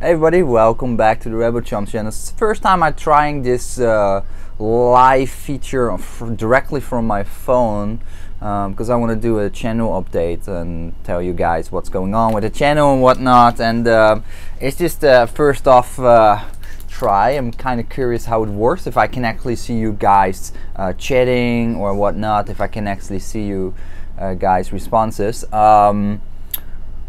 Hey everybody, welcome back to the Rebel Chumps channel. It's the first time I'm trying this live feature directly from my phone because I want to do a channel update and tell you guys what's going on with the channel and whatnot. And it's just first off try. I'm kind of curious how it works, if I can actually see you guys chatting or whatnot, if I can actually see you guys' responses.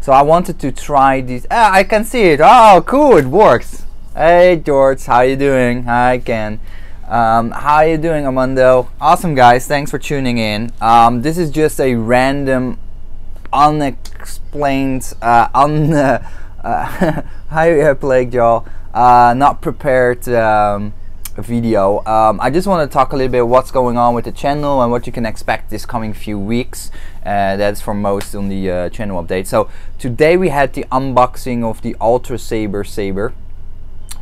So I wanted to try these. I can see it. Oh, cool! It works. Hey George, how you doing? Hi Ken. How you doing, Armando? Awesome, guys. Thanks for tuning in. This is just a random, unexplained, how you played, y'all? Not prepared video. I just want to talk a little bit what's going on with the channel and what you can expect this coming few weeks. That's for most on the channel update. So today we had the unboxing of the Ultra Saber.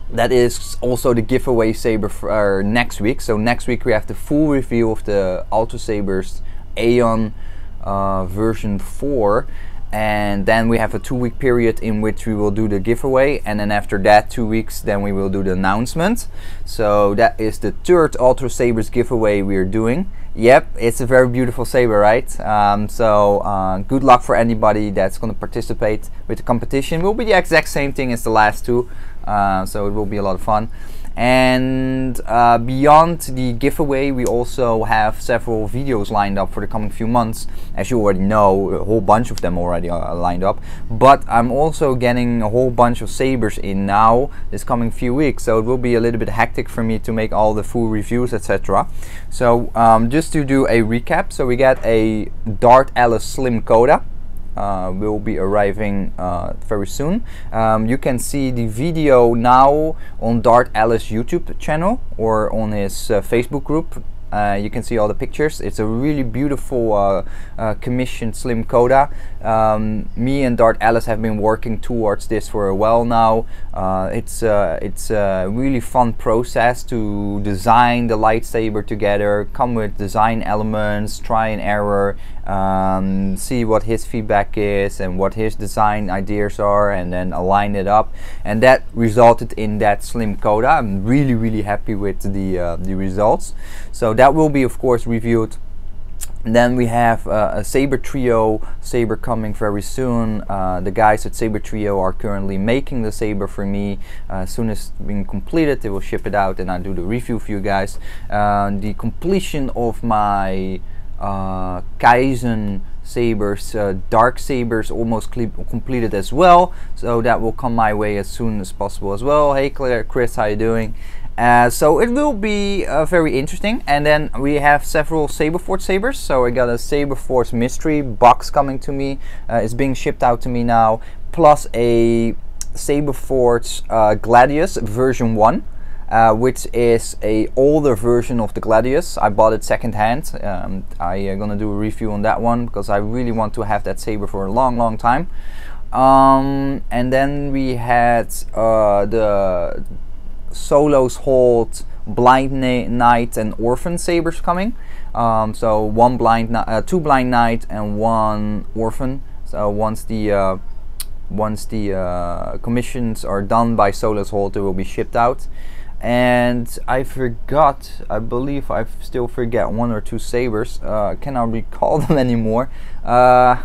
That is also the giveaway saber for next week. So next week we have the full review of the Ultra Sabers Aeon version 4. And then we have a 2-week period in which we will do the giveaway, and then after that 2 weeks then we will do the announcement. So that is the third Ultra Sabers giveaway we are doing. Yep, it's a very beautiful saber, right? Good luck for anybody that's going to participate with the competition. It will be the exact same thing as the last two, so it will be a lot of fun. And beyond the giveaway, we also have several videos lined up for the coming few months. As you already know, a whole bunch of them already are lined up, but I'm also getting a whole bunch of sabers in now this coming few weeks, so it will be a little bit hectic for me to make all the full reviews, etc. So just to do a recap, so we got a Darth Alice Slim Coda. Will be arriving very soon. You can see the video now on Darth Alice YouTube channel or on his Facebook group. You can see all the pictures. It's a really beautiful commissioned Slim Coda. Me and Darth Alice have been working towards this for a while now. It's a really fun process to design the lightsaber together, come with design elements, try and error, see what his feedback is and what his design ideas are, and then align it up, and that resulted in that Slim Coda. I'm really happy with the results. So that will be of course reviewed. And then we have a Saber Trio saber coming very soon. The guys at Saber Trio are currently making the saber for me. As soon as it's been completed, they will ship it out and I'll do the review for you guys. The completion of my Kaizen sabers, dark sabers, almost completed as well, so that will come my way as soon as possible as well. Hey Claire, Chris, how you doing? So it will be very interesting. And then we have several Saberforge sabers. So I got a Saberforge mystery box coming to me. It's being shipped out to me now, plus a Saberforge Gladius version 1. Which is a older version of the Gladius. I bought it secondhand. I'm gonna do a review on that one because I really want to have that saber for a long time. And then we had the Solos Hold Blind Knight and Orphan sabers coming. So two Blind Knight and one Orphan. So once the commissions are done by Solos Hold, they will be shipped out. And I believe I still forget 1 or 2 sabers. I cannot recall them anymore. I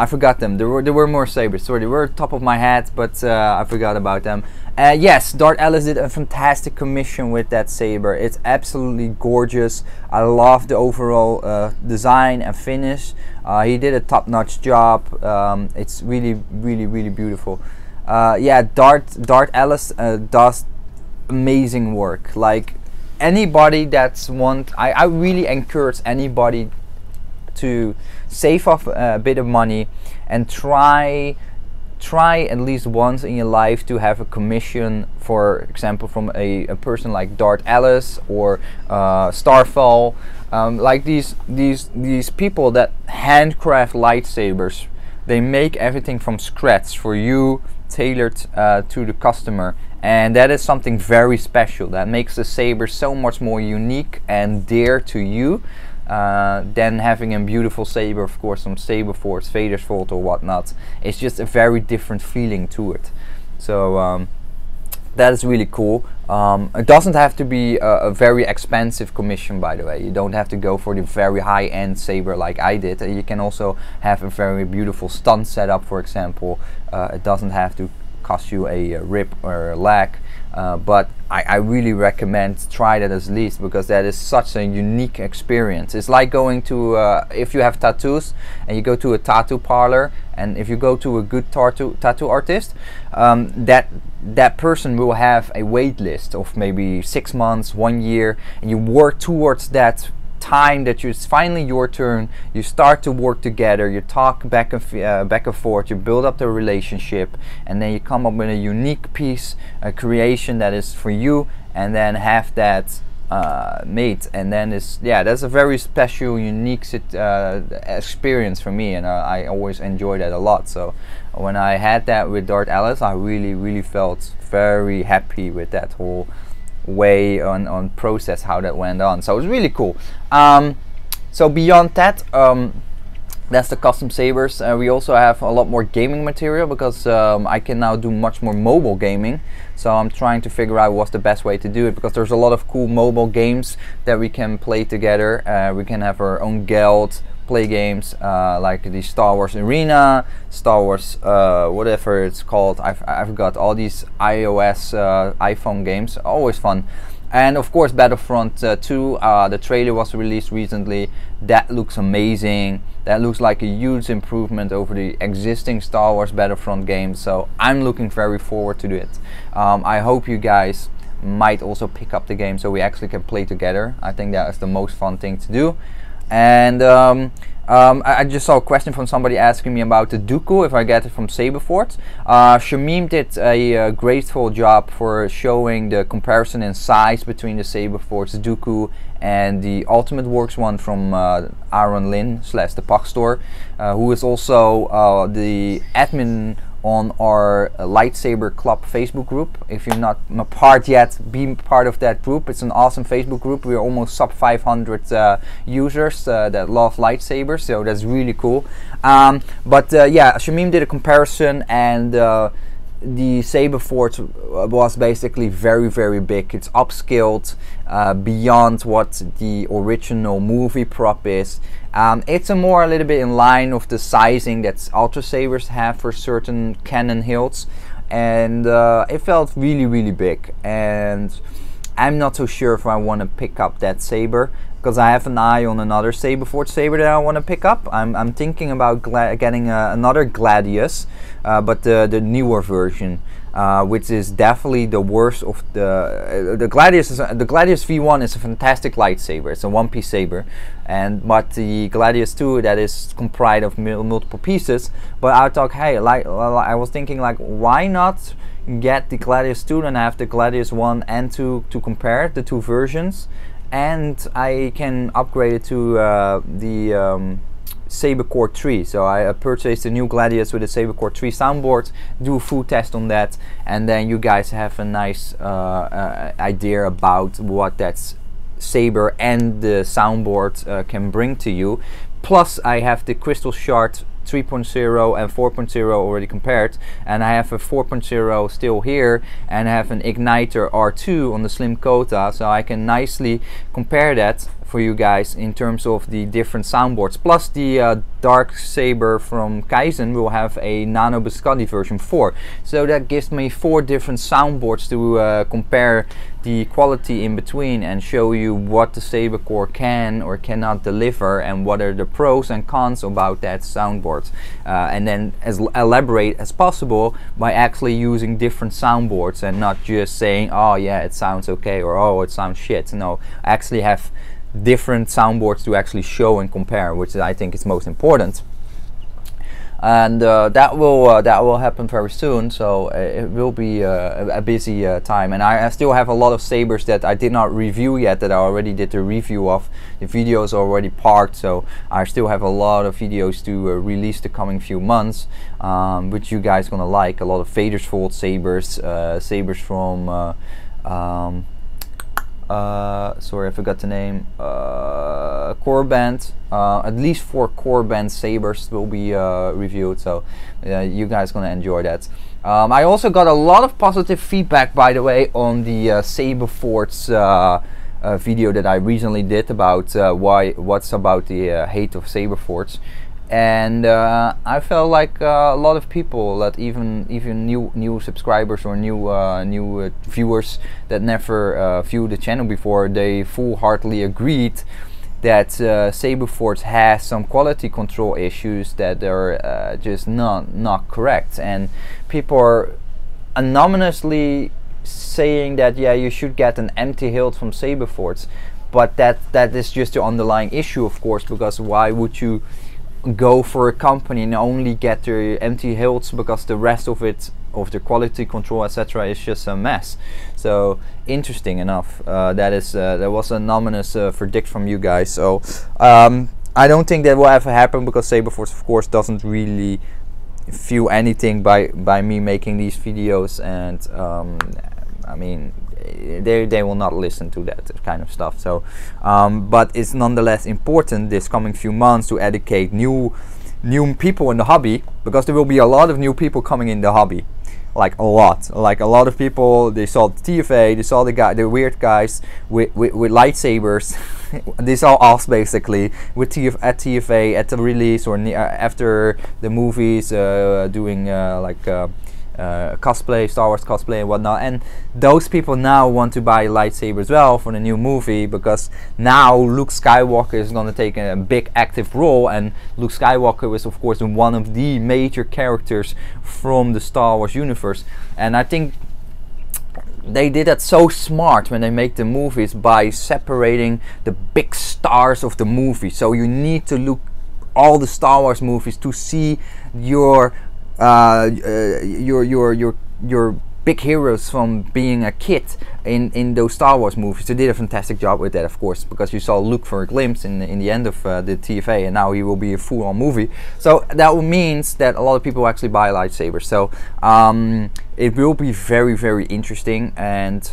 forgot them. There were more sabers. Sorry, they were top of my head, but I forgot about them. Yes, Darth Alice did a fantastic commission with that saber. It's absolutely gorgeous. I love the overall design and finish. He did a top-notch job. It's really beautiful. Yeah, Darth Alice does amazing work. Like anybody that's I really encourage anybody to save off a bit of money and try at least once in your life to have a commission, for example, from a person like Darth Alice or Starfall, like these people that handcraft lightsabers. They make everything from scratch for you, tailored to the customer, and that is something very special that makes the saber so much more unique and dear to you. than having a beautiful saber, of course, some Saberforge, Vadersvolt or whatnot. It's just a very different feeling to it. So that is really cool. It doesn't have to be a very expensive commission, by the way. You don't have to go for the very high-end saber like I did. You can also have a very beautiful stun setup, for example. It doesn't have to cost you a rib or a leg, but I really recommend try that at least, because that is such a unique experience. It's like going to if you have tattoos and you go to a tattoo parlor, and if you go to a good tattoo artist, that person will have a wait list of maybe 6 months, 1 year, and you work towards that time that it's finally your turn. You start to work together, you talk back and forth, you build up the relationship, and then you come up with a unique piece, a creation that is for you, and then have that made. And then that's a very special, unique experience for me, and I always enjoy that a lot. So when I had that with Darth Alice, I really felt very happy with that whole way on process, how that went on. So it was really cool. So beyond that, that's the custom sabers. We also have a lot more gaming material, because I can now do much more mobile gaming. So I'm trying to figure out what's the best way to do it, because there's a lot of cool mobile games that we can play together. We can have our own guild, play games like the Star Wars Arena, Star Wars whatever it's called. I've got all these iOS iPhone games, always fun. And of course Battlefront 2, the trailer was released recently. That looks amazing. That looks like a huge improvement over the existing Star Wars Battlefront game, so I'm looking very forward to it. I hope you guys might also pick up the game so we actually can play together. I think that is the most fun thing to do. And I just saw a question from somebody asking me about the Dooku, if I get it from Saberforge. Shamim did a grateful job for showing the comparison in size between the Saberforge Dooku and the Ultimate Works one from Aaron Lin / the Puck Store, who is also the admin on our Lightsaber Club Facebook group. If you're not a part yet, be part of that group. It's an awesome Facebook group. We're almost sub 500 users that love lightsabers, so that's really cool. But yeah, Shamim did a comparison, and the Saberforge was basically very big. It's upscaled beyond what the original movie prop is. It's a little bit in line with the sizing that Ultra Sabers have for certain cannon hilts, and it felt really big. And I'm not so sure if I want to pick up that saber, because I have an eye on another Saberforge saber that I want to pick up. I'm thinking about getting another Gladius, but the newer version, which is definitely the worst of the Gladius. The Gladius V1 is a fantastic lightsaber. It's a one-piece saber, but the Gladius 2, that is comprised of multiple pieces. But I thought, hey, I was thinking, like, why not get the Gladius 2 and have the Gladius 1 and 2 to compare the two versions, and I can upgrade it to the Saber Core 3. So I purchased a new Gladius with a Saber Core 3 soundboard, do a full test on that, and then you guys have a nice idea about what that saber and the soundboard can bring to you. Plus I have the Crystal Shard 3.0 and 4.0 already compared, and I have a 4.0 still here, and I have an Igniter R2 on the Slim Kota, so I can nicely compare that for you guys in terms of the different soundboards. Plus the Dark Saber from Kaizen will have a Nano Biscotti version 4, so that gives me 4 different soundboards to compare the quality in between and show you what the Saber Core can or cannot deliver, and what are the pros and cons about that soundboard, and then as elaborate as possible by actually using different soundboards and not just saying, oh yeah, it sounds okay, or oh, it sounds shit. No, actually have different soundboards to actually show and compare, which I think is most important. And that will happen very soon, so it will be a busy time. And I still have a lot of sabers that I did not review yet, that I already did the review of. The video is already parked, so I still have a lot of videos to release the coming few months, which you guys gonna like. A lot of Vadersvolt sabers, sabers from sorry, I forgot the name. Core band. At least 4 core band sabers will be reviewed, so you guys gonna enjoy that. I also got a lot of positive feedback, by the way, on the Saberforge video that I recently did about what's about the hate of Saberforge. And I felt like a lot of people, that even new subscribers or new viewers that never viewed the channel before, they full-heartedly agreed that Saberforge has some quality control issues that are just not correct, and people are anonymously saying that yeah, you should get an empty hilt from Saberforge, but that is just the underlying issue, of course, because why would you go for a company and only get their empty hilts, because the rest of it, of the quality control, etc., is just a mess. So interesting enough, there was an anonymous verdict from you guys. So I don't think that will ever happen, because Saberforge of course doesn't really feel anything by me making these videos, and I mean, they will not listen to that kind of stuff. So but it's nonetheless important this coming few months to educate new people in the hobby, because there will be a lot of new people coming in the hobby, like a lot of people. They saw the TFA, they saw the weird guys with lightsabers. They saw us basically with at TFA at the release, or after the movies, doing cosplay, Star Wars cosplay and whatnot, and those people now want to buy lightsaber as well for the new movie, because now Luke Skywalker is going to take a big active role, and Luke Skywalker was of course one of the major characters from the Star Wars universe, and I think they did that so smart when they make the movies, by separating the big stars of the movie. So you need to look all the Star Wars movies to see your big heroes from being a kid in those Star Wars movies. They did a fantastic job with that, of course, because you saw Luke for a glimpse in the end of the TFA, and now he will be a full-on movie. So that means that a lot of people actually buy lightsabers. So it will be very interesting, and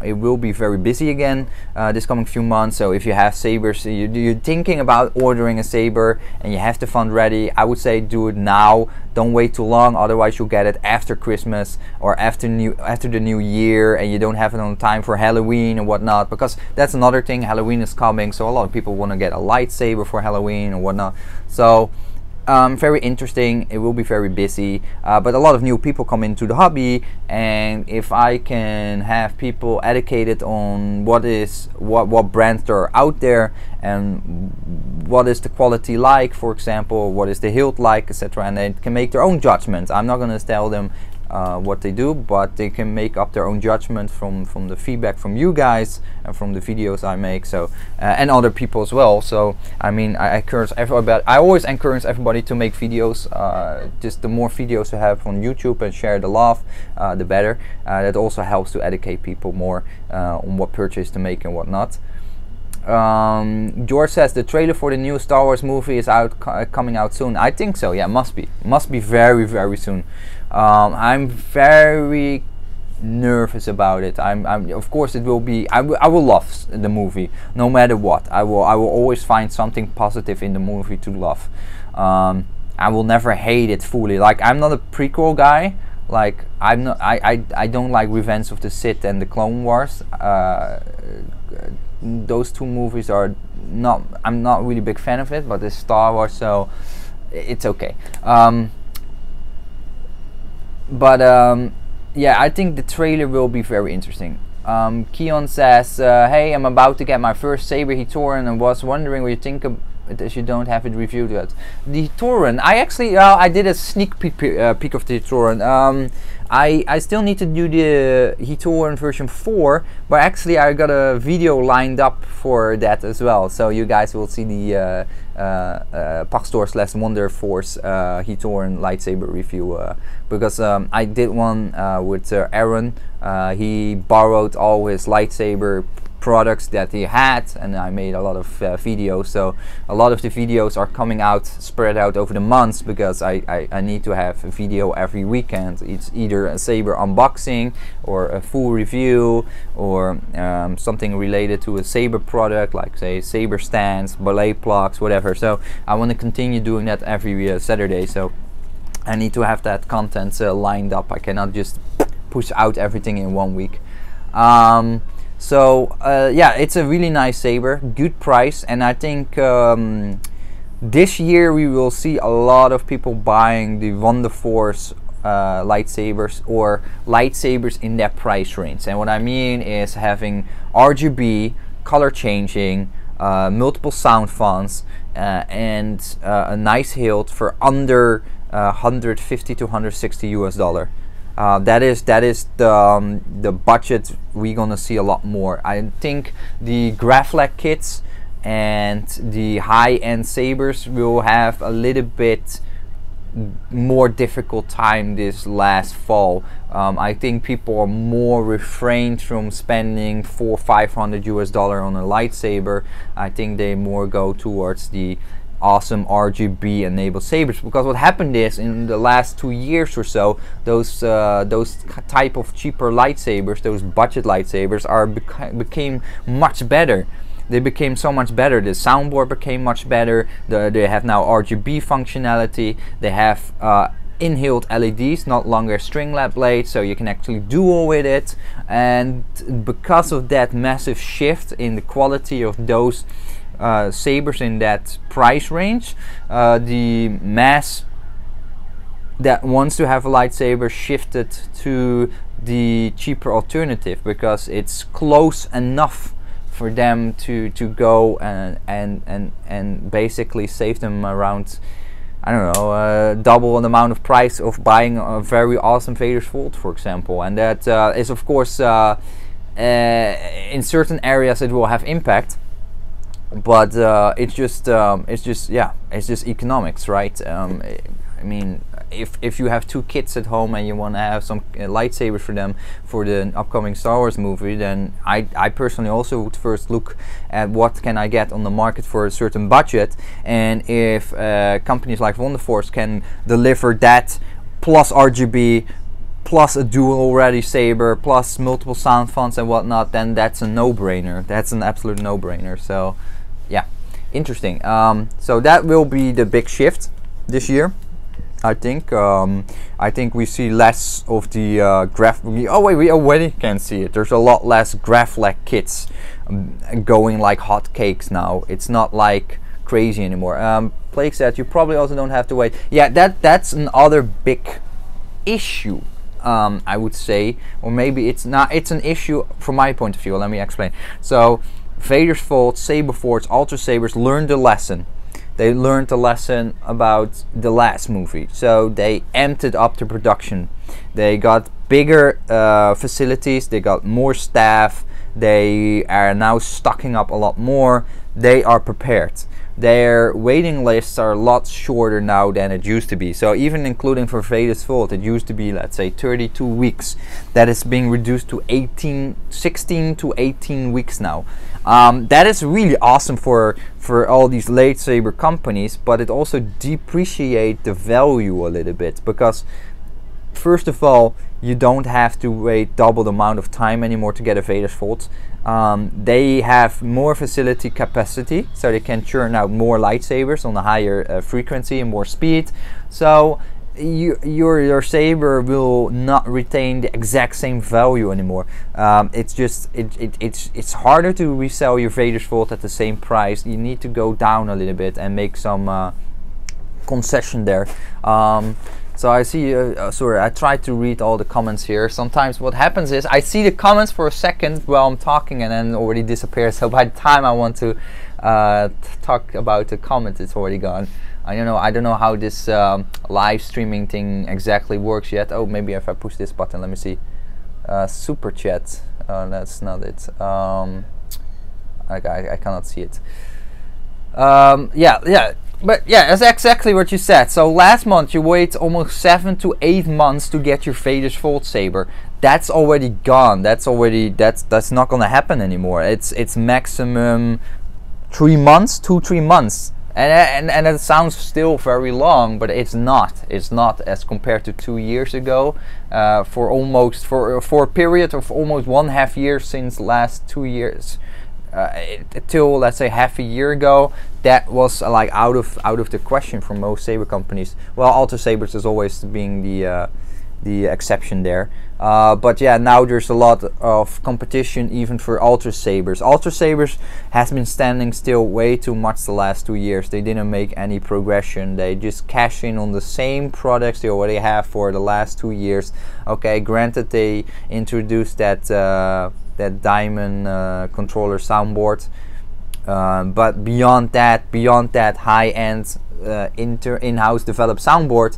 it will be very busy again this coming few months. So if you have sabers, you're thinking about ordering a saber and you have the fund ready, I would say do it now. Don't wait too long, otherwise you'll get it after Christmas or after the new year, and you don't have it on time for Halloween and whatnot, because that's another thing. Halloween is coming, so a lot of people want to get a lightsaber for Halloween or whatnot. So very interesting. It will be very busy, but a lot of new people come into the hobby, and if I can have people educated on what brands are out there, and what is the quality like, for example, what is the hilt like, etc., and they can make their own judgment. I'm not going to tell them what they do, but they can make up their own judgment from the feedback from you guys and from the videos I make. So and other people as well. So I mean, I always encourage everybody to make videos. Just the more videos you have on YouTube and share the love, the better. That also helps to educate people more on what purchase to make and what not. George says the trailer for the new Star Wars movie is coming out soon. I think so. Yeah, must be very soon. I'm very nervous about it. Of course it will be. I will love the movie no matter what. I will always find something positive in the movie to love. I will never hate it fully. Like, I'm not a prequel guy. Like, I don't like Revenge of the Sith and the Clone Wars. Those two movies are not. I'm not really a big fan of it, but it's Star Wars, so it's okay. Yeah, I think the trailer will be very interesting. Keon says, hey, I'm about to get my first Saber Hitoran and was wondering what you think of it, as you don't have it reviewed yet. The Hitoran, I actually, I did a sneak peek of the Hitoran. I still need to do the Hitoran version 4, but actually I got a video lined up for that as well. So you guys will see the Pastor / Wonder Force Hitoran lightsaber review, because I did one with Aaron. He borrowed all his lightsaber products that he had, and I made a lot of videos. So a lot of the videos are coming out spread out over the months, because I need to have a video every weekend. It's either a saber unboxing or a full review, or something related to a saber product, like say saber stands, ballet plugs, whatever. So I want to continue doing that every Saturday. So I need to have that content lined up. I cannot just push out everything in 1 week. So yeah, it's a really nice saber, good price, and I think this year we will see a lot of people buying the Wonderforce lightsabers, or lightsabers in that price range. And what I mean is having RGB, color changing, multiple sound fonts, and a nice hilt for under 150 to 160 US$. That is the budget we're gonna see a lot more. I think the Graflek kits and the high-end sabers will have a little bit more difficult time this last fall. I think people are more refrained from spending $400-500 US$ on a lightsaber. I think they more go towards the awesome RGB enabled sabers, because what happened is, in the last 2 years or so, those type of cheaper lightsabers, those budget lightsabers, became much better. They became so much better. The soundboard became much better. They have now RGB functionality. They have in-hilt LEDs, not longer string lap blades, so you can actually duel with it. And because of that massive shift in the quality of those sabers in that price range, the mass that wants to have a lightsaber shifted to the cheaper alternative, because it's close enough for them to go and basically save them around, I don't know, double the amount of price of buying a very awesome Vader's Vault, for example. And that is of course in certain areas it will have impact, but it's just economics, right? I mean, if you have 2 kids at home and you want to have some lightsabers for them for the upcoming Star Wars movie, then I personally also would first look at what can I get on the market for a certain budget, and if companies like Wonderforce can deliver that plus RGB plus a dual ready saber plus multiple sound fonts and whatnot, then that's a no-brainer. That's an absolute no-brainer. So yeah, interesting. So that will be the big shift this year, I think. I think we see less of the oh wait, we already can see it. There's a lot less Graflek kits going like hotcakes now. It's not like crazy anymore. Plague said you probably also don't have to wait. Yeah, that's another big issue, I would say, or maybe it's not. It's an issue from my point of view. Let me explain. So Vader's Vault, Saberforge, Ultra Sabers learned the lesson. They learned the lesson about the last movie, so they amped up the production. They got bigger facilities, they got more staff, they are now stocking up a lot more, they are prepared. Their waiting lists are a lot shorter now than it used to be. So even including for Vader's Vault, it used to be, let's say, 32 weeks. That is being reduced to 16 to 18 weeks now. That is really awesome for all these lightsaber companies, but it also depreciates the value a little bit, because first of all, you don't have to wait double the amount of time anymore to get a Vader's Vault. They have more facility capacity, so they can churn out more lightsabers on a higher frequency and more speed. So your saber will not retain the exact same value anymore. It's harder to resell your Vader's Vault at the same price. You need to go down a little bit and make some concession there. So I see, sorry, I tried to read all the comments here. Sometimes what happens is I see the comments for a second while I'm talking and then already disappears. So by the time I want to talk about the comments, it's already gone. I don't know how this live streaming thing exactly works yet. Oh, maybe if I push this button, let me see. Super chat. That's not it. I cannot see it. Yeah. But yeah, that's exactly what you said. So last month you wait almost 7 to 8 months to get your Vader's Volt Saber. That's already gone. That's not gonna happen anymore. It's maximum 3 months, 2-3 months. And it sounds still very long, but it's not. It's not as compared to 2 years ago. For a period of almost 1.5 years since last 2 years, till let's say half a year ago, that was like out of the question for most saber companies. Well, Ultra Sabers is always being the exception there. But yeah, now there's a lot of competition even for Ultra Sabers. Ultra Sabers has been standing still way too much the last 2 years. They didn't make any progression. They just cash in on the same products they already have for the last 2 years. Okay, granted they introduced that diamond controller soundboard, but beyond that high-end in-house developed soundboard,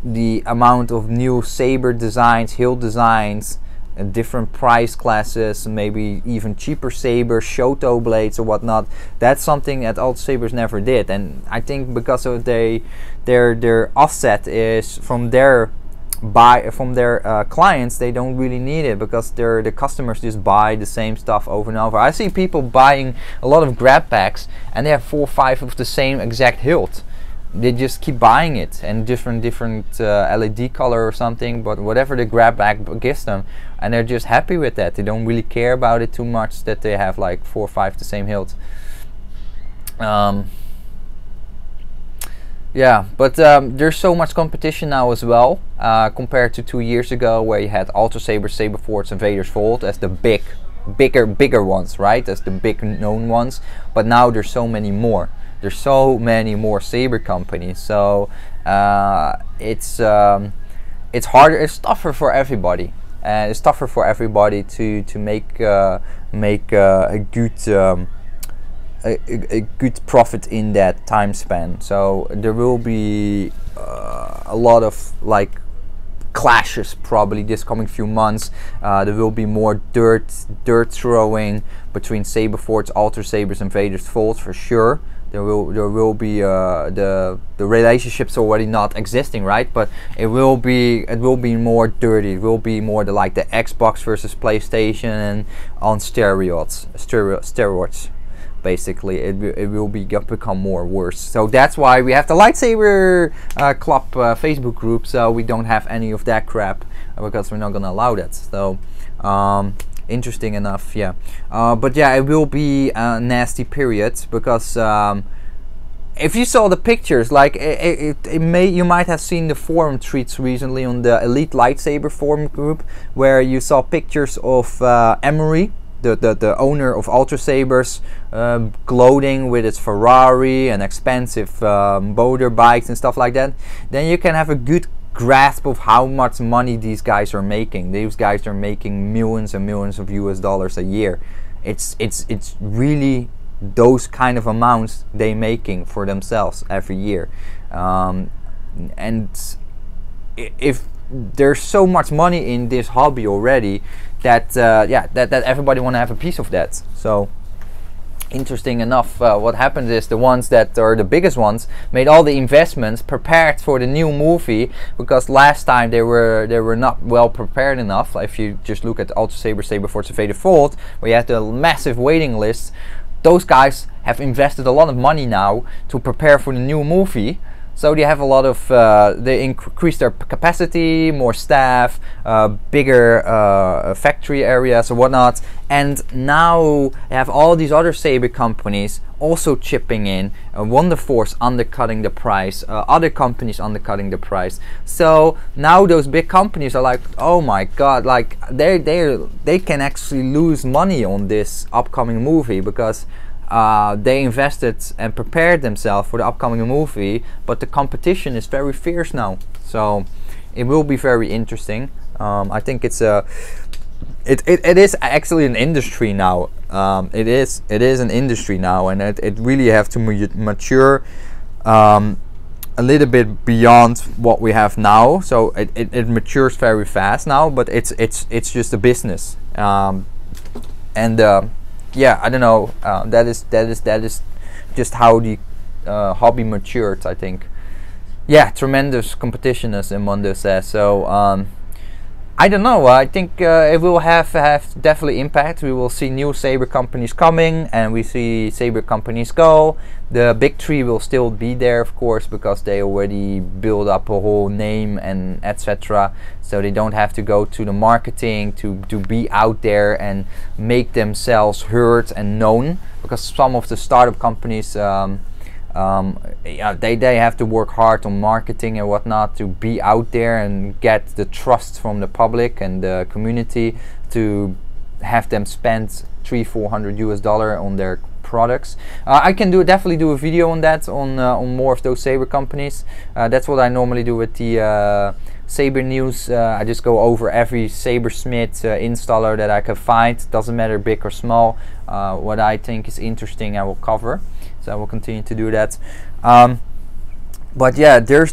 the amount of new saber designs, hilt designs, different price classes, maybe even cheaper sabers, Shoto blades or whatnot, that's something that Ultra Sabers never did. And I think because of their offset is from their clients, they don't really need it, because the customers just buy the same stuff over and over. I see people buying a lot of grab packs and they have 4 or 5 of the same exact hilt. They just keep buying it, and different LED color or something, but whatever the grab bag gives them, and they're just happy with that. They don't really care about it too much that they have like 4 or 5 the same hilt. Yeah, but there's so much competition now as well, compared to 2 years ago, where you had Ultra Sabers, Saberforge and Vader's Volt as the bigger ones, right? As the big known ones. But now there's so many more. There's so many more saber companies, so it's harder. It's tougher for everybody, and it's tougher for everybody to make a good profit in that time span. So there will be a lot of like clashes probably this coming few months. There will be more dirt throwing between Saberforge, Ultra Sabers and Vader's Volt for sure. There will be the relationships already not existing, right? But it will be more dirty. It will be more like the Xbox versus PlayStation and on steroids. Basically, it will become more worse. So that's why we have the Lightsaber Club Facebook group. So we don't have any of that crap, because we're not gonna allow that. So. Interesting enough, yeah. But yeah, it will be a nasty period, because if you saw the pictures, like you might have seen the forum tweets recently on the Elite Lightsaber forum group, where you saw pictures of Emery, the owner of Ultra Sabers, gloating with its Ferrari and expensive motor bikes and stuff like that. Then you can have a good grasp of how much money these guys are making. These guys are making millions and millions of US dollars a year. It's really those kind of amounts they making for themselves every year. And if there's so much money in this hobby already, that that everybody want to have a piece of that. So interesting enough, what happens is the ones that are the biggest ones made all the investments, prepared for the new movie, because last time they were not well prepared enough. If you just look at Ultra Saber, Saberforge and Vader's Volt, where you have the massive waiting list, those guys have invested a lot of money now to prepare for the new movie. So they have a lot of, they increase their capacity, more staff, bigger factory areas or whatnot. And now they have all these other saber companies also chipping in. Wonder Force undercutting the price, other companies undercutting the price. So now those big companies are like, oh my god, like they can actually lose money on this upcoming movie, because they invested and prepared themselves for the upcoming movie, but the competition is very fierce now. So it will be very interesting. I think it's it is actually an industry now. It is an industry now, and it really have to mature a little bit beyond what we have now. So it matures very fast now, but it's just a business. Yeah, I don't know. That is just how the hobby matured, I think. Yeah, tremendous competition, as Emondo says. So I don't know. I think it will have definitely impact. We will see new saber companies coming, and we see saber companies go. The big three will still be there, of course, because they already build up a whole name and etc. So they don't have to go to the marketing to be out there and make themselves heard and known. Because some of the startup companies, yeah, they have to work hard on marketing and whatnot to be out there and get the trust from the public and the community to have them spend $300-400 on their products. I can definitely do a video on that, on more of those saber companies. That's what I normally do with the Saber News. I just go over every Sabersmith installer that I can find. Doesn't matter big or small. What I think is interesting, I will cover. So I will continue to do that. But yeah, there's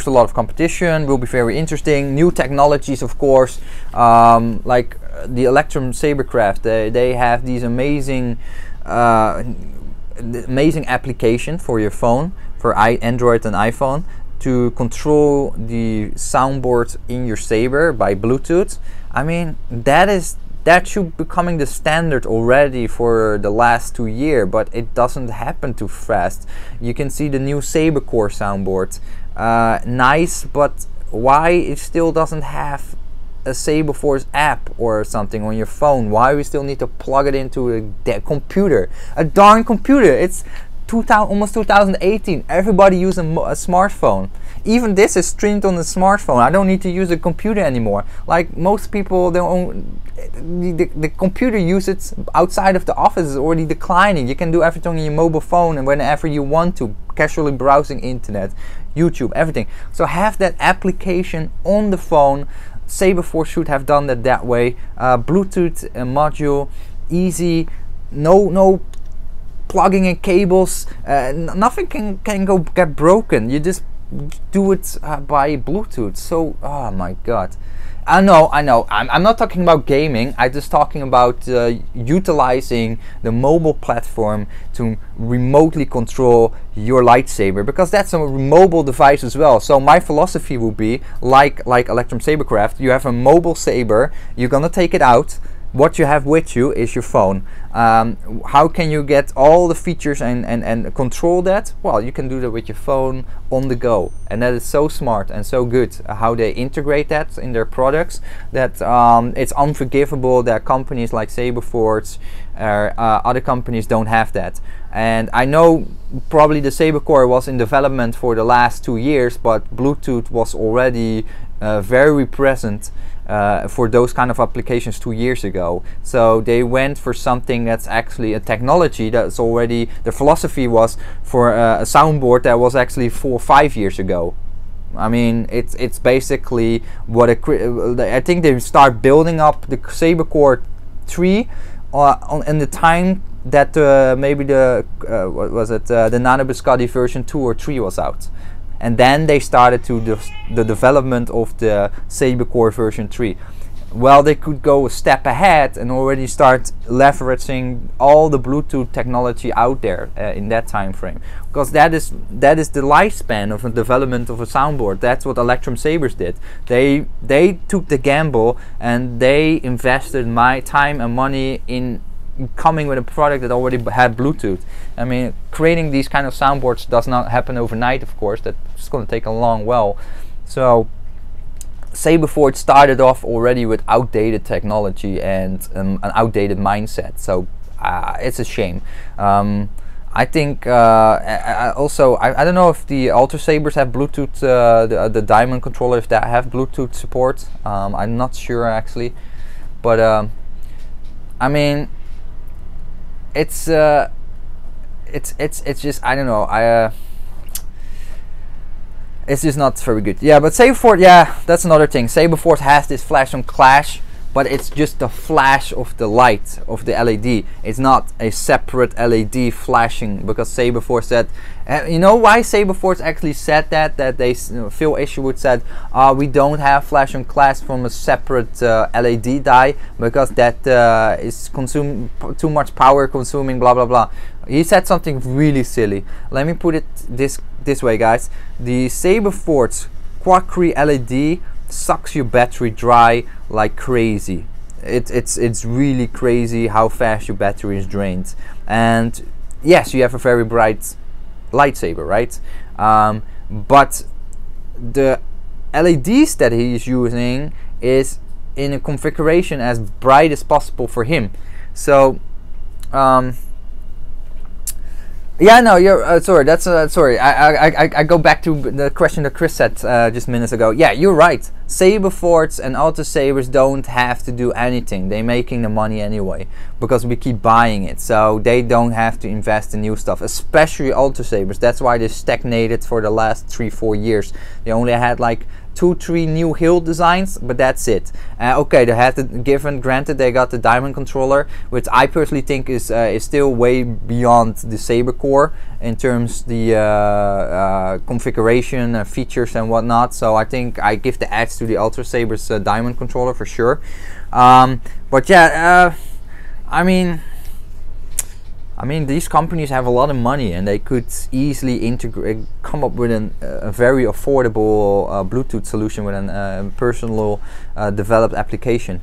a lot of competition. Will be very interesting. New technologies, of course, like the Electrum Sabercraft. They have these amazing application for your phone, for Android and iPhone, to control the soundboard in your Saber by Bluetooth. I mean, that should be becoming the standard already for the last 2 years, but it doesn't happen too fast. You can see the new Sabercore soundboard. Nice, but why it still doesn't have a Saberforge app or something on your phone? Why we still need to plug it into a computer? A darn computer! It's almost 2018. Everybody uses a smartphone. Even this is streamed on the smartphone. I don't need to use a computer anymore. Like most people, the computer usage outside of the office is already declining. You can do everything on your mobile phone and whenever you want to, casually browsing internet, YouTube, everything. So have that application on the phone. Saberforge should have done that way. Bluetooth module, easy, no plugging in cables. Nothing can get broken. You just do it by Bluetooth. So, oh my god. I know. I'm not talking about gaming. I'm just talking about utilizing the mobile platform to remotely control your lightsaber, because that's a mobile device as well. So my philosophy will be like Electrum Sabercraft. You have a mobile saber. You're gonna take it out. What you have with you is your phone. How can you get all the features and control that? Well, you can do that with your phone on the go, and that is so smart and so good how they integrate that in their products, that it's unforgivable that companies like Saberforge or other companies don't have that. And I know probably the Sabercore was in development for the last 2 years, but Bluetooth was already very present for those kind of applications 2 years ago. So they went for something that's actually a technology that's already, the philosophy was for a soundboard that was actually 4 or 5 years ago. I mean, it's basically what I think they start building up the Sabercore 3 in the time that maybe the what was it, the Nano Biscotti version 2 or 3 was out. And then they started to the development of the Sabercore version 3. Well, they could go a step ahead and already start leveraging all the Bluetooth technology out there in that time frame, because that is the lifespan of a development of a soundboard. That's what Electrum Sabers did. They took the gamble and they invested my time and money in coming with a product that already had Bluetooth. I mean, creating these kind of soundboards does not happen overnight, of course. That's going to take a long while. So Saberforge started off already with outdated technology and an outdated mindset. So it's a shame. I think I don't know if the Ultra Sabers have Bluetooth, the Diamond controller, if that have Bluetooth support. I'm not sure actually, but I mean, it's just, I don't know, it's just not very good. Yeah, but Saberforge, yeah, that's another thing. Saberforge has this flash on Clash but it's just the flash of the light of the LED. It's not a separate LED flashing, because Saberforge said, you know why Saberforge actually said that they, Phil Isherwood said, we don't have flash on class from a separate LED die, because that is consume too much power consuming, blah blah blah. He said something really silly. Let me put it this way, guys. The Saberforge Quad-Cree LED sucks your battery dry like crazy. It's really crazy how fast your battery is drained. And yes, you have a very bright lightsaber, right? But the LEDs that he's using is in a configuration as bright as possible for him. So yeah, no, you're sorry. That's sorry. I go back to the question that Chris said just minutes ago. Yeah, you're right. Saberforge and Alto Sabers don't have to do anything. They're making the money anyway because we keep buying it. So they don't have to invest in new stuff, especially Alto Sabers. That's why they stagnated for the last 3-4 years. They only had like 2-3 new hill designs, but that's it. Okay, they had to granted they got the diamond controller, which I personally think is still way beyond the Saber core in terms the configuration, features and whatnot. So I think I give the edge to the Ultra Saber's diamond controller for sure. But yeah, I mean these companies have a lot of money, and they could easily come up with a very affordable Bluetooth solution with a personal developed application.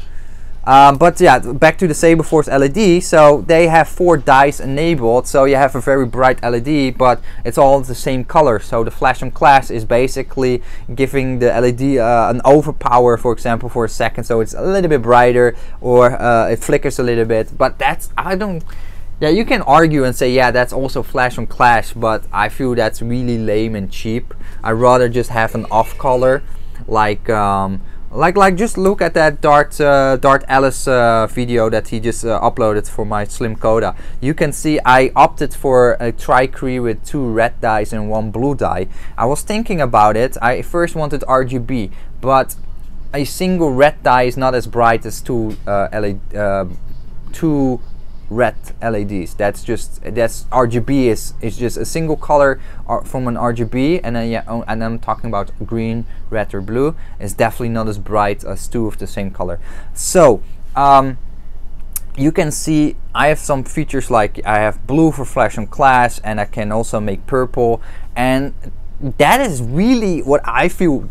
But yeah, back to the Saberforge LED. So they have 4 dies enabled, so you have a very bright LED, but it's all the same color. So the flash on class is basically giving the LED an overpower, for example, for a second, so it's a little bit brighter, or it flickers a little bit. But that's, yeah, you can argue and say, yeah, that's also flash on clash, but I feel that's really lame and cheap. I'd rather just have an off color, like just look at that Darth Alice video that he just uploaded for my Slim Coda. You can see I opted for a Tri-Cree with 2 red dyes and 1 blue dye. I was thinking about it. I first wanted RGB, but a single red dye is not as bright as 2 red LEDs. That's RGB is just a single color from an RGB, and then yeah, and I'm talking about green, red or blue. It's definitely not as bright as 2 of the same color. So you can see I have some features, like I have blue for flash on class, and I can also make purple, and that is really what I feel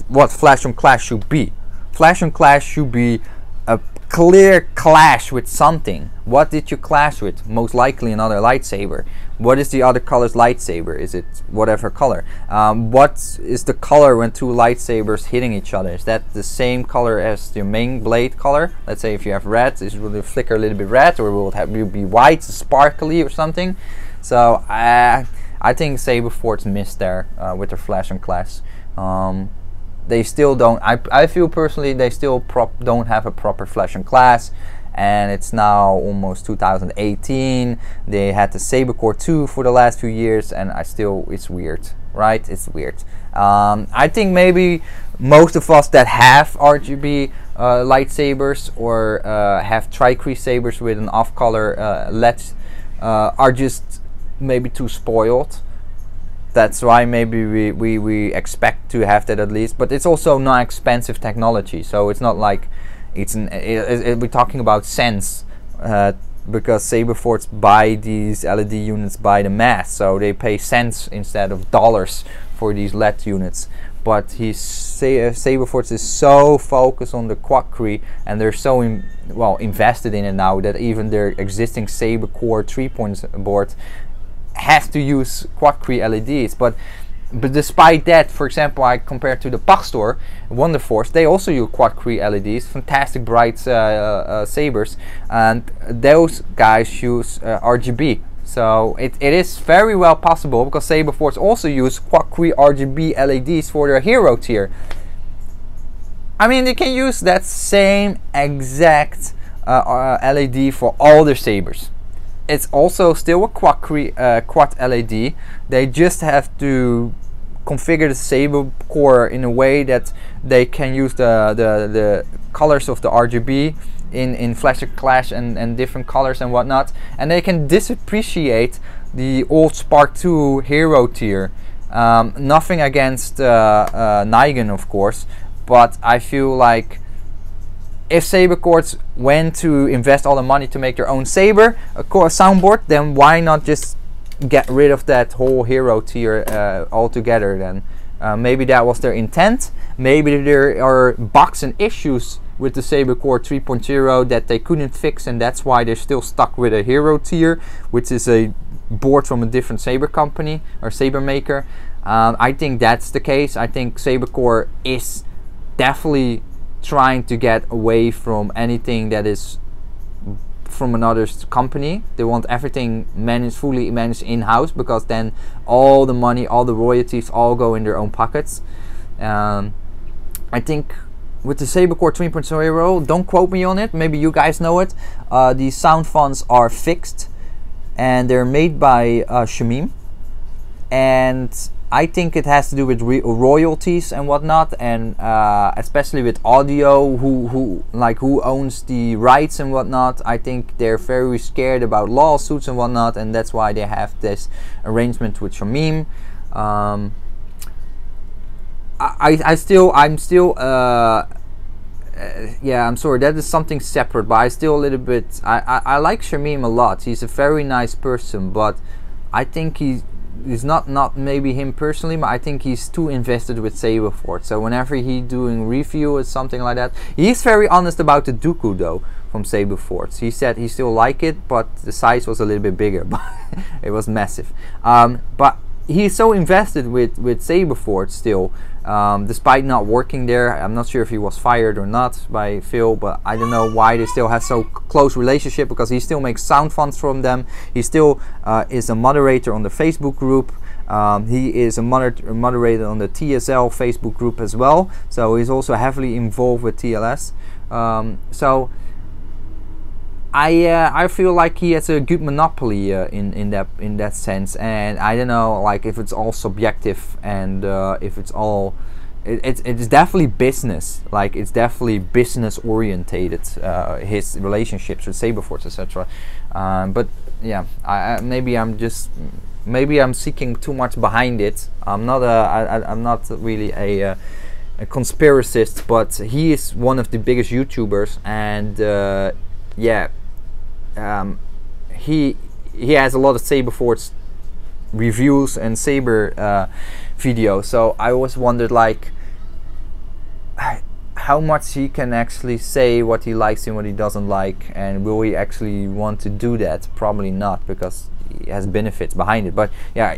what flash on clash should be. Flash on clash should be a clear clash with something. What did you clash with? Most likely another lightsaber. What is the other color's lightsaber? Is it whatever color? What is the color when 2 lightsabers hitting each other? Is that the same color as the main blade color? Let's say if you have red, it will flicker a little bit red, or will it be white, sparkly or something? So I think Saberforge missed there with their flash and clash. They still don't, I feel personally, they still don't have a proper flash and class, and it's now almost 2018. They had the Saber Core 2 for the last few years, and it's weird, right? It's weird. I think maybe most of us that have RGB lightsabers or have Tri-Cree sabers with an off-color LED are just maybe too spoiled. That's why maybe we expect to have that at least, but it's also not expensive technology, so it's not like we're talking about cents, because Saberforge buy these LED units by the mass, so they pay cents instead of dollars for these LED units. But Saberforge is so focused on the Quad-Cree, and they're so invested in it now, that even their existing Saber Core 3-point board has to use Quad-Cree LEDs. But despite that, for example, I compared to the Pastor Wonderforce, they also use Quad-Cree LEDs, fantastic bright sabers, and those guys use RGB. So it is very well possible, because Saberforge also use Quad-Cree RGB LEDs for their hero tier. I mean, they can use that same exact LED for all their sabers. It's also still a Quad LED. They just have to configure the saber core in a way that they can use the colors of the RGB in Flash Clash and different colors and whatnot, and they can disappreciate the old Spark 2 hero tier. Nothing against Nigan, of course, but I feel like if Saberforge went to invest all the money to make their own saber soundboard, then why not just get rid of that whole hero tier altogether then? Maybe that was their intent. Maybe there are bugs and issues with the Saberforge 3.0 that they couldn't fix, and that's why they're still stuck with a hero tier, which is a board from a different saber company or saber maker. I think that's the case. I think Saberforge is definitely trying to get away from anything that is from another company. They want everything fully managed in-house, because then all the money, all the royalties all go in their own pockets. I think with the Saberforge 3.0, don't quote me on it, maybe you guys know it, the sound fonts are fixed and they're made by Shamim, and I think it has to do with royalties and whatnot, and especially with audio, who owns the rights and whatnot. I think they're very scared about lawsuits and whatnot, and that's why they have this arrangement with Shamim. I'm sorry, that is something separate, but I still a little bit, I like Shamim a lot. He's a very nice person, but I think he's not maybe him personally, but I think he's too invested with Saberforge. So whenever he's doing review or something like that, he's very honest about the Dooku though from Saberforge. He said he still like it, but the size was a little bit bigger, but it was massive. But he's so invested with Saberforge still, despite not working there. I'm not sure if he was fired or not by Phil, but I don't know why they still have so close relationship, because he still makes sound fonts from them. He still is a moderator on the Facebook group. He is a moderator on the TSL Facebook group as well, so he's also heavily involved with TLS. So I feel like he has a good monopoly in that sense, and I don't know, like, if it's all subjective and if it's all it's definitely business, like it's definitely business orientated, his relationships with Saberforge, etc. But yeah, maybe I'm seeking too much behind it. I'm not really a conspiracist, but he is one of the biggest YouTubers, and yeah, he has a lot of Saberforge reviews and Saber videos. So I always wondered, like, how much he can actually say what he likes and what he doesn't like, and will he actually want to do that? Probably not, because he has benefits behind it. But yeah,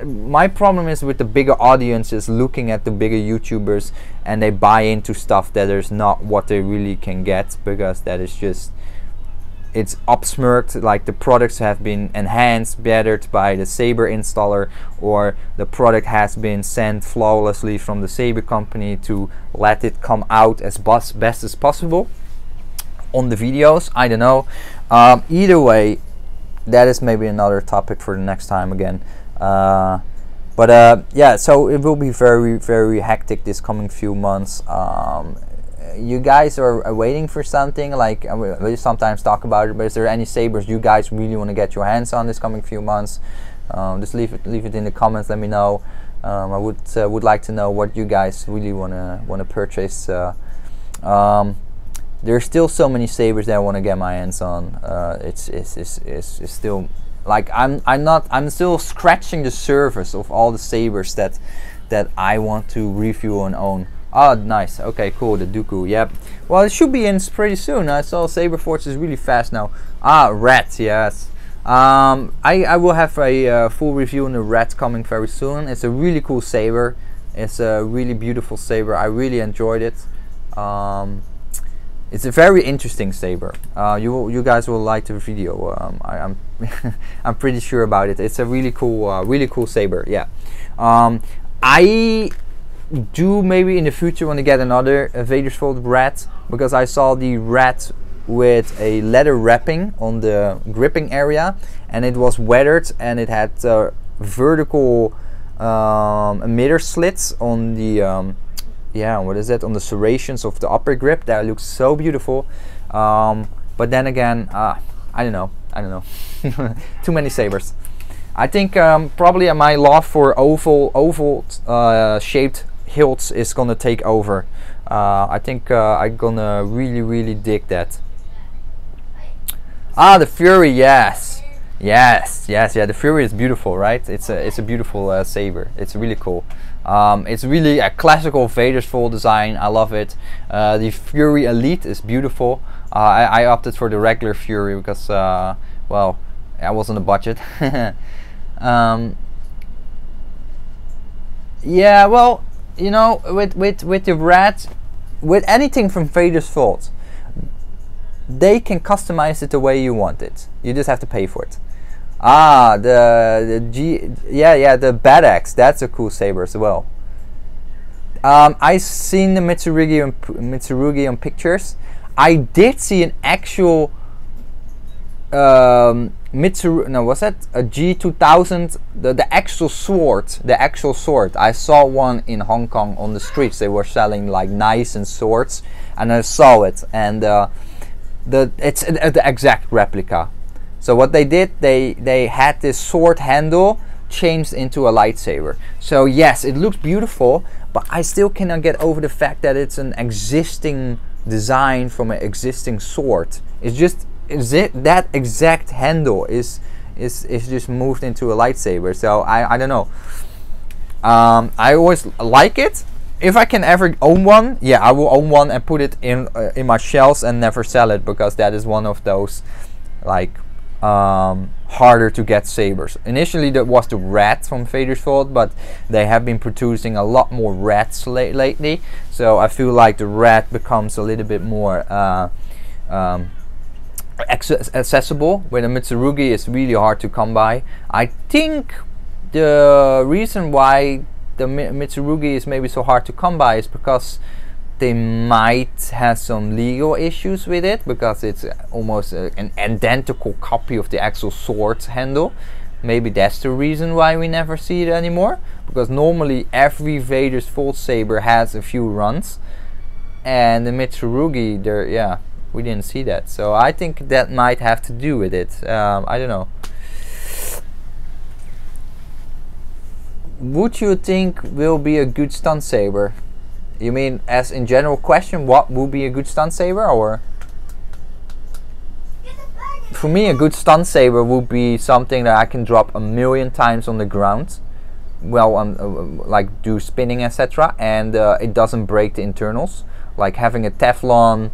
my problem is with the bigger audiences looking at the bigger YouTubers, and they buy into stuff that is not what they really can get, because that is just, it's upsmirked, like the products have been enhanced, bettered by the Saber installer, or the product has been sent flawlessly from the Saber company to let it come out as best as possible on the videos. I don't know. Either way, that is maybe another topic for the next time again. Yeah, so it will be very, very hectic this coming few months. You guys are waiting for something, like we sometimes talk about it, but is there any sabers you guys really want to get your hands on this coming few months? Just leave it in the comments, let me know. I would like to know what you guys really want to purchase. There's still so many sabers that I want to get my hands on. It's still, like, I'm still scratching the surface of all the sabers that I want to review and own. Oh, nice. Okay, cool. The Dooku. Yep. Well, it should be in pretty soon. I saw Saberforge is really fast now. Ah, Rat. Yes. I will have a full review on the Rat coming very soon. It's a really cool saber. It's a really beautiful saber. I really enjoyed it. It's a very interesting saber. You guys will like the video. I'm I'm pretty sure about it. It's a really cool saber. Yeah. I do maybe in the future want to get another Vader's Vault Rat, because I saw the Rat with a leather wrapping on the gripping area, and it was weathered, and it had vertical emitter slits on the yeah, what is that, on the serrations of the upper grip. That looks so beautiful. But then again, I don't know. Too many sabers. I think probably my love for oval shaped hilts is gonna take over. I think I'm gonna really dig that. Ah, the Fury, yes. Yeah, the Fury is beautiful, right? It's a beautiful saber. It's really cool. It's really a classical Vader's Vault design. I love it. The Fury Elite is beautiful. I opted for the regular Fury because, well, I was on a budget. Yeah, well, you know, with the red, with anything from Vader's Vault, they can customize it the way you want it. You just have to pay for it. Ah, the Bad Axe. That's a cool saber as well. I've seen the Mitsurugi on pictures. I did see an actual what's that? A G2000, the actual sword. The actual sword. I saw one in Hong Kong on the streets. They were selling like knives and swords, and I saw it, and it's the exact replica. So what they did, they had this sword handle changed into a lightsaber. So yes, it looks beautiful, but I still cannot get over the fact that it's an existing design from an existing sword. It's just that exact handle is just moved into a lightsaber. So I don't know. I always like it. If I can ever own one, yeah, I will own one and put it in my shelves and never sell it, because that is one of those like harder to get sabers. Initially that was the red from Vader's Vault, but they have been producing a lot more reds lately, so I feel like the red becomes a little bit more accessible, where the Mitsurugi is really hard to come by. I think the reason why the Mitsurugi is maybe so hard to come by is because they might have some legal issues with it, because it's almost an identical copy of the actual sword handle. Maybe that's the reason why we never see it anymore, because normally every Vader's Vault saber has a few runs, and the Mitsurugi, there, yeah, we didn't see that. So I think that might have to do with it. I don't know. Would you think will be a good stunt saber? You mean as in general question, what would be a good stunt saber? Or for me, a good stunt saber would be something that I can drop 1,000,000 times on the ground, well, like do spinning, etc., and it doesn't break the internals, like having a Teflon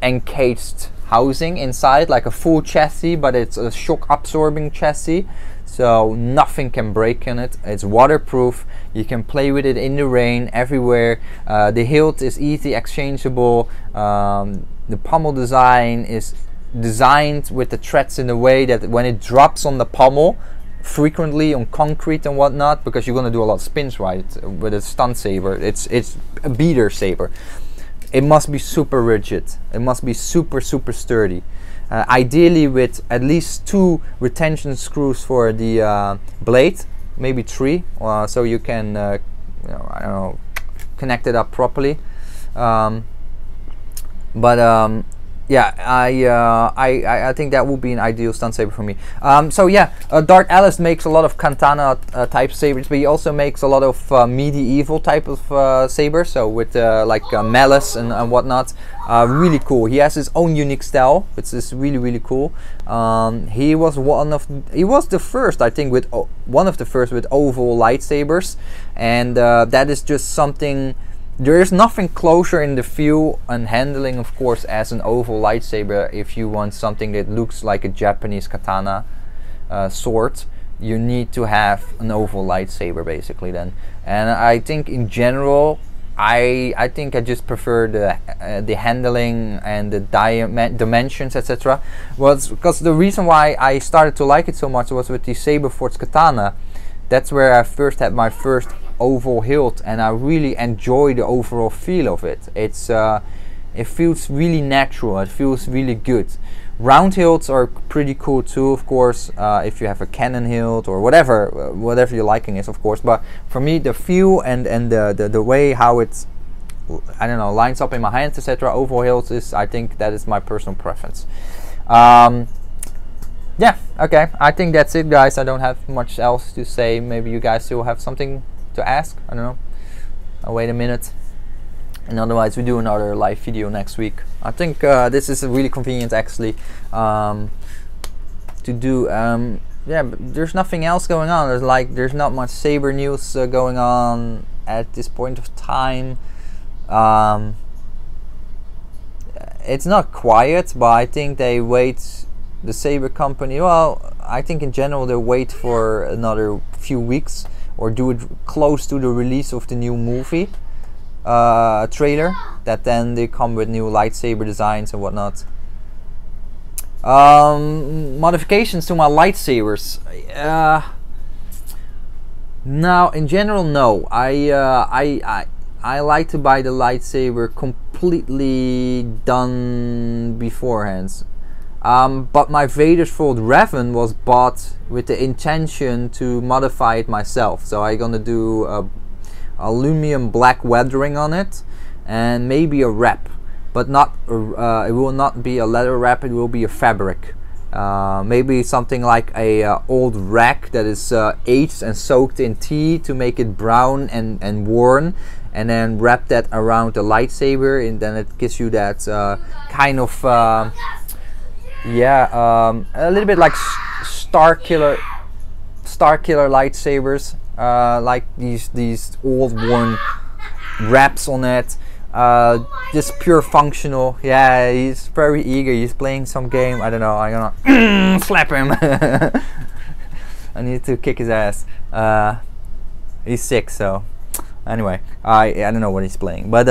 encased housing inside, like a full chassis, but it's a shock absorbing chassis, so nothing can break in it. It's waterproof. You can play with it in the rain, everywhere. The hilt is easy exchangeable. The pommel design is designed with the threads in a way that when it drops on the pommel frequently on concrete and whatnot, because you're gonna do a lot of spins, right, with a stunt saber. It's a beater saber. It must be super rigid. It must be super sturdy. Ideally with at least 2 retention screws for the blade, maybe 3, so you can you know, I don't know, connect it up properly. Yeah, I think that would be an ideal stunt saber for me. So yeah, Darth Alice makes a lot of katana type sabers, but he also makes a lot of medieval type of sabers. So with like malice and whatnot, really cool. He has his own unique style, which is really cool. He was the first, I think, with one of the first with oval lightsabers, and that is just something. There is nothing closer in the feel and handling, of course, as an oval lightsaber. If you want something that looks like a Japanese katana sword, you need to have an oval lightsaber, basically. Then, and I think in general, I think I just prefer the handling and the dimensions, etc. Was because the reason why I started to like it so much was with the Saberforge katana. That's where I first had my first oval hilt, and I really enjoy the overall feel of it. It's It feels really natural. It feels really good. Round hilts are pretty cool too, of course, if you have a cannon hilt or whatever your liking is, of course. But for me, the feel and the way how it's, I don't know, lines up in my hands, etc. Oval hilts is, I think that is my personal preference. Yeah, okay, I think that's it, guys. I don't have much else to say. Maybe you guys still have something to ask. I don't know. I'll wait a minute. And otherwise we do another live video next week. I think this is really convenient actually to do. Yeah, but there's nothing else going on. There's not much Saber news going on at this point of time. It's not quiet, but I think they wait. The Saber company, well, I think in general they wait for another few weeks or do it close to the release of the new movie trailer, that then they come with new lightsaber designs and whatnot. Modifications to my lightsabers. Now, in general, no. I like to buy the lightsaber completely done beforehand. But my Vader's Vault Revan was bought with the intention to modify it myself. So I'm gonna do aluminum black weathering on it and maybe a wrap, but not it will not be a leather wrap, it will be a fabric. Maybe something like a old rack that is aged and soaked in tea to make it brown and worn, and then wrap that around the lightsaber, and then it gives you that kind of yeah, a little bit like Star Killer lightsabers, like these old worn wraps on it. Just pure functional. Yeah, he's very eager. He's playing some game. I don't know. I'm gonna slap him. I need to kick his ass. He's sick, so anyway, I don't know what he's playing, but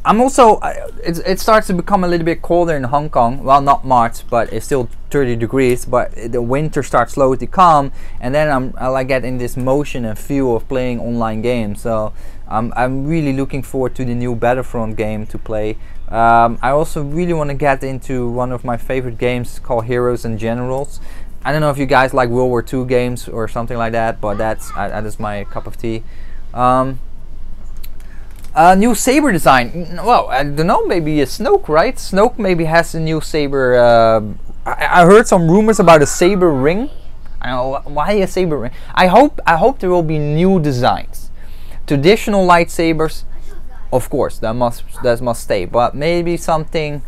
I'm also, it starts to become a little bit colder in Hong Kong. Well, not much, but it's still 30 degrees, but the winter starts slowly to come, and then I like get in this motion and feel of playing online games. So I'm really looking forward to the new Battlefront game to play. I also really want to get into one of my favorite games called Heroes and Generals. I don't know if you guys like World War II games or something like that, but that is my cup of tea. New saber design. Well, I don't know, maybe a Snoke, right? Snoke maybe has a new saber. I heard some rumors about a saber ring. I don't know why a saber ring. I hope there will be new designs. Traditional lightsabers, of course, that must stay. But maybe something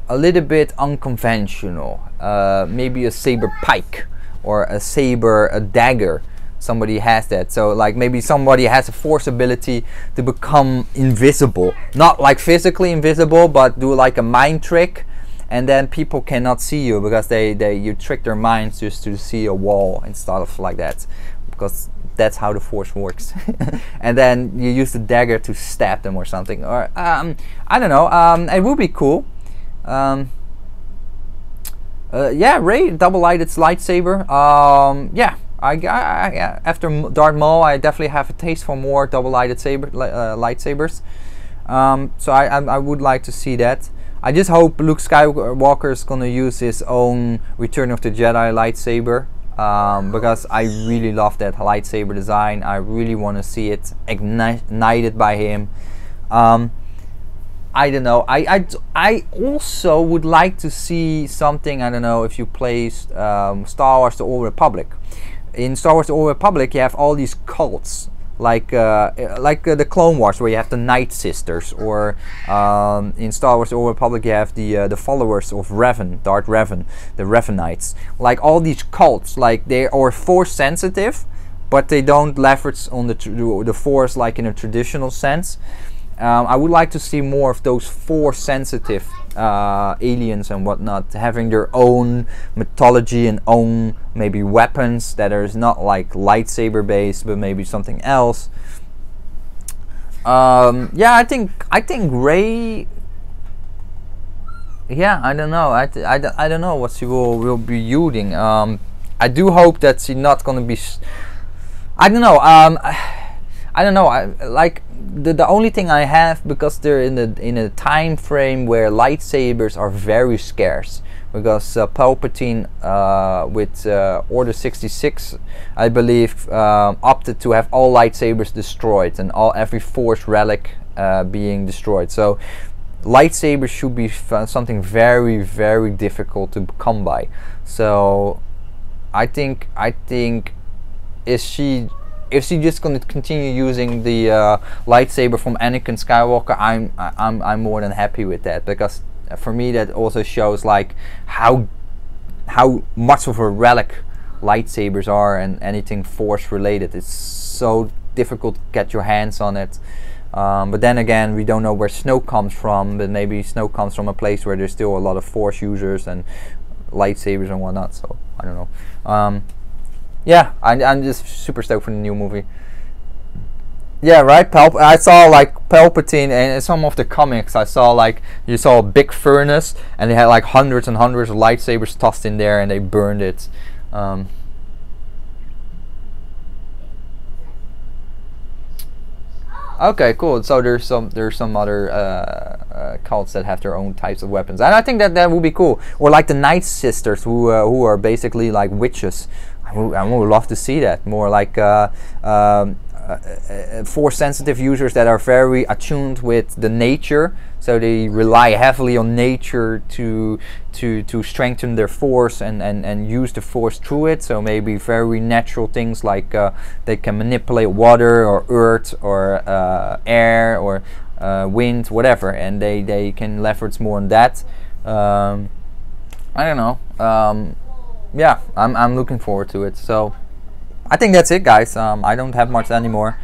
a little bit unconventional. Maybe a saber pike or a dagger. Somebody has that, so like maybe somebody has a force ability to become invisible, not like physically invisible, but do like a mind trick, and then people cannot see you because you trick their minds just to see a wall and stuff like that, because that's how the force works. And then you use the dagger to stab them or something, or I don't know. It would be cool. Yeah, Rey double-lighted lightsaber. Yeah. After Darth Maul, I definitely have a taste for more double-lighted lightsabers. So I would like to see that. I just hope Luke Skywalker is gonna use his own Return of the Jedi lightsaber, because I really love that lightsaber design. I really want to see it ignited by him. I don't know. I also would like to see something. I don't know if you play Star Wars: The Old Republic. In Star Wars: The Old Republic, you have all these cults, like the Clone Wars, where you have the Night Sisters, or in Star Wars: The Old Republic, you have the followers of Revan, Darth Revan, the Revanites. Like all these cults, like they are force sensitive, but they don't leverage on the force like in a traditional sense. I would like to see more of those force-sensitive aliens and whatnot, having their own mythology and own maybe weapons that are not like lightsaber based, but maybe something else. Yeah, I think Rey. Yeah, I don't know. I don't know what she will be using. I do hope that she's not gonna be. I don't know. I don't know. I like the only thing I have, because they're in a time frame where lightsabers are very scarce. Because Palpatine with Order 66, I believe, opted to have all lightsabers destroyed and every Force relic being destroyed. So lightsabers should be something very, very difficult to come by. So I think if she's just going to continue using the lightsaber from Anakin Skywalker, I'm more than happy with that, because for me that also shows like how much of a relic lightsabers are, and anything Force related. It's so difficult to get your hands on it. But then again, we don't know where Snoke comes from, but maybe Snoke comes from a place where there's still a lot of Force users and lightsabers and whatnot, so I don't know. Yeah, I'm just super stoked for the new movie. Yeah, right. I saw like Palpatine, and in some of the comics I saw like you saw a big furnace, and they had like hundreds and hundreds of lightsabers tossed in there, and they burned it. Okay, cool. So there's some other cults that have their own types of weapons, and I think that would be cool. Or like the Night Sisters, who are basically like witches. I would love to see that. More like Force sensitive users that are very attuned with the nature, so they rely heavily on nature to strengthen their Force and use the Force through it. So maybe very natural things like they can manipulate water or earth or air or wind, whatever, and they can leverage more on that. I don't know. Yeah, I'm looking forward to it. So I think that's it, guys. I don't have much anymore.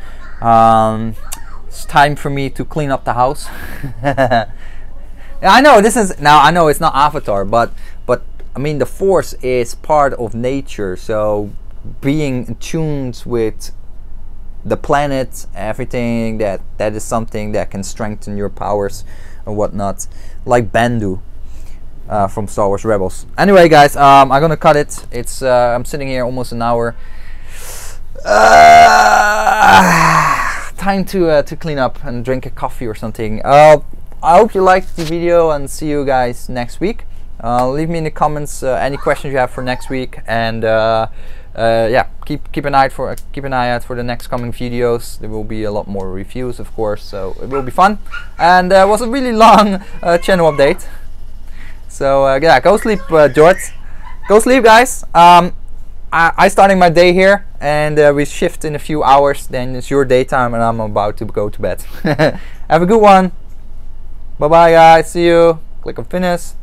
It's time for me to clean up the house. I know I know it's not Avatar, but I mean the Force is part of nature. So being tuned with the planet, everything that is something that can strengthen your powers and whatnot, like Bendu. From Star Wars Rebels. Anyway, guys, I'm gonna cut it. It's I'm sitting here almost an hour. Time to clean up and drink a coffee or something. I hope you liked the video, and see you guys next week. Leave me in the comments any questions you have for next week, and yeah, keep an eye out for the next coming videos. There will be a lot more reviews, of course, so it will be fun. And it was a really long channel update. So yeah, go sleep, George. Go sleep, guys. I starting my day here, and we shift in a few hours. Then it's your daytime, and I'm about to go to bed. Have a good one. Bye bye, guys. See you. Click on finish.